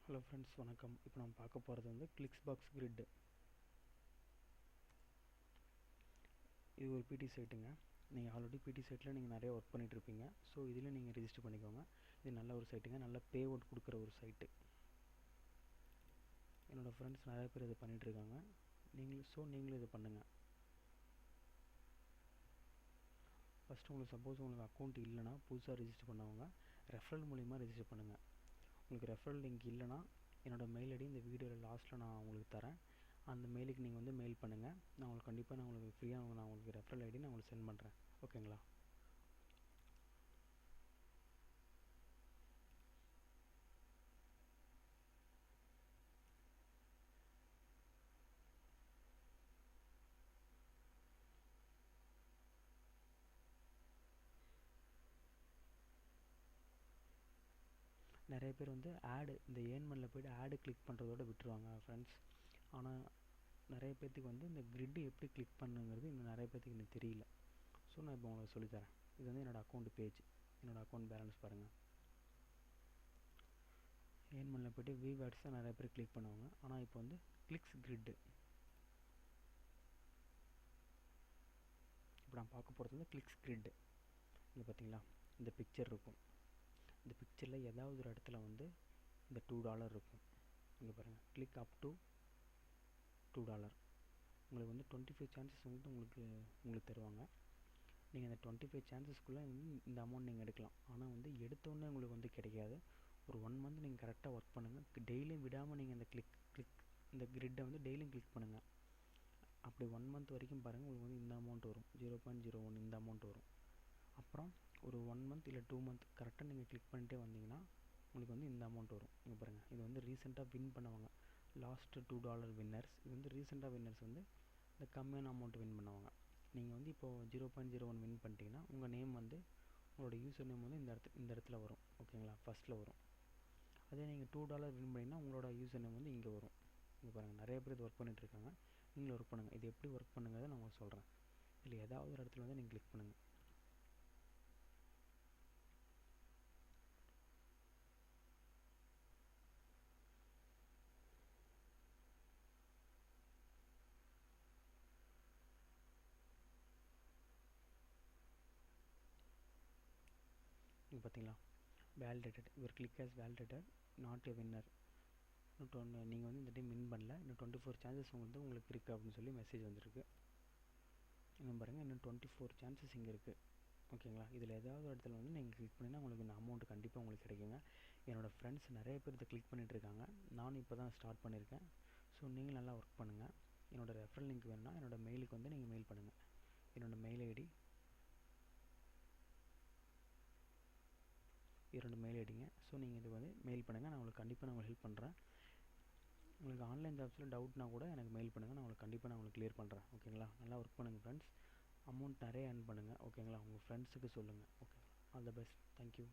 Hello friends, வணக்கம். இப்போ நம்ம பார்க்க போகிறது வந்து கிளிக்ஸ்பாக்ஸ் கிரிட். இது ஒரு பிடி சைட்டுங்க. நீங்கள் ஆல்ரெடி பிடி சைட்டில் நீங்கள் நிறைய ஒர்க் பண்ணிகிட்ருப்பீங்க. ஸோ இதில் நீங்கள் ரிஜிஸ்டர் பண்ணிக்கோங்க. இது நல்ல ஒரு சைட்டுங்க, நல்ல பே அவுட் கொடுக்குற ஒரு சைட்டு. என்னோடய ஃப்ரெண்ட்ஸ் நிறைய பேர் இது பண்ணிகிட்ருக்காங்க. நீங்களும் இது பண்ணுங்கள். ஃபஸ்ட்டு உங்களுக்கு சப்போஸ் உங்களுக்கு அக்கௌண்ட் இல்லைனா, புதுசாக ரிஜிஸ்டர் பண்ணவங்க ரெஃபரல் மூலிமா ரிஜிஸ்டர் பண்ணுங்கள். உங்களுக்கு ரெஃபரல் லிங்க் இல்லைனா என்னோடய மெயில் ஐடி இந்த வீடியோவில் லாஸ்ட்டில் நான் உங்களுக்கு தரேன். அந்த மெயிலுக்கு நீங்கள் வந்து மெயில் பண்ணுங்கள். நான் உங்களுக்கு ஃப்ரீயாக நான் உங்களுக்கு ரெஃபரல் ஐடி நான் உங்களுக்கு சென்ட் பண்ணுறேன். ஓகேங்களா? நிறைய பேர் வந்து இந்த ஏர்ன்மனில் போய்ட்டு ஆடு கிளிக் பண்ணுறதோட விட்டுருவாங்க ஃப்ரெண்ட்ஸ். ஆனால் நிறைய பேர்த்துக்கு வந்து இந்த கிரிட்டு எப்படி கிளிக் பண்ணுங்கிறது இன்னும் நிறைய பேர்த்துக்கு இன்னும் தெரியல. ஸோ நான் இப்போ உங்களுக்கு சொல்லித்தரேன். இது வந்து என்னோடய அக்கௌண்ட் பேஜ். என்னோடய அக்கௌண்ட் பேலன்ஸ் பாருங்கள். ஏர்ன்மனில் போய்ட்டு விவேர்ட்ஸ் தான் நிறைய பேர் கிளிக் பண்ணுவாங்க. ஆனால் இப்போ வந்து கிளிக்ஸ் கிரிட்டு. இப்போ நான் பார்க்க போகிறது வந்து கிளிக்ஸ் கிரிட்டு. இங்கே பார்த்தீங்களா, இந்த பிக்சர் இருக்கும். இந்த பிக்சரில் ஏதாவது ஒரு இடத்துல வந்து இந்த $2 இருக்கும். இங்கே பாருங்கள், கிளிக் அப் டு $2. உங்களுக்கு வந்து 25 சான்சஸ் வந்து உங்களுக்கு தருவாங்க. நீங்கள் அந்த 25 சான்சஸ்க்குள்ளே வந்து இந்த அமௌண்ட் நீங்கள் எடுக்கலாம். ஆனால் வந்து எடுத்தோடனே உங்களுக்கு வந்து கிடைக்காது. ஒரு 1 மந்த் நீங்கள் கரெக்டாக ஒர்க் பண்ணுங்கள். டெய்லியும் விடாமல் நீங்கள் இந்த இந்த கிரிட்டை வந்து டெய்லியும் கிளிக் பண்ணுங்கள். அப்படி 1 மந்த் வரைக்கும் பாருங்கள், உங்களுக்கு வந்து இந்த அமௌண்ட் வரும். 0.01 இந்த அமௌண்ட் வரும். அப்புறம் ஒரு 1 மந்த் இல்லை 2 மந்த் கரெக்டாக நீங்கள் கிளிக் பண்ணிட்டே வந்தீங்கன்னா உங்களுக்கு வந்து இந்த அமௌண்ட் வரும். இங்கே பாருங்கள், இது வந்து ரீசெண்டாக வின் பண்ணவங்க. Last $2 winners. இது வந்து ரீசெண்டாக வின்னர்ஸ் வந்து இந்த கம்மியான அமௌண்ட் வின் பண்ணுவாங்க. நீங்கள் வந்து இப்போது 0.01 வின் பண்ணிட்டீங்கன்னா உங்கள் நேம் வந்து உங்களோட யூசர் நேம் வந்து இந்த இடத்துல வரும். ஓகேங்களா? ஃபஸ்ட்டில் வரும். அதே நீங்கள் $2 வின் பண்ணிங்கன்னா உங்களோட யூசர் நேம் வந்து இங்கே வரும். இங்கே பாருங்கள், நிறைய பேர் இது ஒர்க் பண்ணிகிட்ருக்காங்க. நீங்களும் ஒர்க் பண்ணுங்கள். இது எப்படி ஒர்க் பண்ணுங்கிறத நான் உங்களுக்கு சொல்கிறேன். இல்லை ஏதாவது ஒரு இடத்துல வந்து நீங்கள் கிளிக் பண்ணுங்கள். இங்கே பார்த்தீங்களா, validated. Your click has validated, not a winner. நீங்கள் வந்து இந்த டைம் வின் பண்ணல. இன்னும் 24 சான்சஸ் வந்து உங்களுக்கு இருக்குது அப்படின்னு சொல்லி மெசேஜ் வந்துருக்கு. இன்னும் பாருங்கள், இன்னும் 24 சான்சஸ் இங்கே இருக்குது. ஓகேங்களா? இதில் ஏதாவது ஒரு இடத்துல வந்து நீங்கள் கிளிக் பண்ணிங்கன்னா உங்களுக்கு இந்த அமௌண்ட் கண்டிப்பாக உங்களுக்கு கிடைக்குங்க. என்னோடய ஃப்ரெண்ட்ஸ் நிறைய பேர் இதை கிளிக் பண்ணிகிட்ருக்காங்க. நானும் இப்போ தான் ஸ்டார்ட் பண்ணியிருக்கேன். ஸோ நீங்கள் நல்லா ஒர்க் பண்ணுங்கள். என்னோடய ரெஃபரல் லிங்க் வேணும்னா என்னோடய மெயிலுக்கு வந்து நீங்கள் மெயில் பண்ணுங்கள். என்னோடய மெயில் ஐடி மெயில் ஐடிங்க. ஸோ நீங்கள் இது வந்து மெயில் பண்ணுங்கள். நான் உங்களுக்கு கண்டிப்பாக நான் உங்களுக்கு ஹெல்ப் பண்ணுறேன். உங்களுக்கு ஆன்லைன் ஜாப்ஸில் டவுட்னா கூட எனக்கு மெயில் பண்ணுங்கள். நான் உங்களுக்கு கண்டிப்பாக நான் உங்களுக்கு கிளியர் பண்ணுறேன். ஓகேங்களா? நல்லா ஒர்க் பண்ணுங்கள் ஃப்ரெண்ட்ஸ். அமௌண்ட் நிறைய ஏர்ன் பண்ணுங்கள். ஓகேங்களா? உங்கள் ஃப்ரெண்ட்ஸுக்கு சொல்லுங்கள். Okay, all the best. Thank you.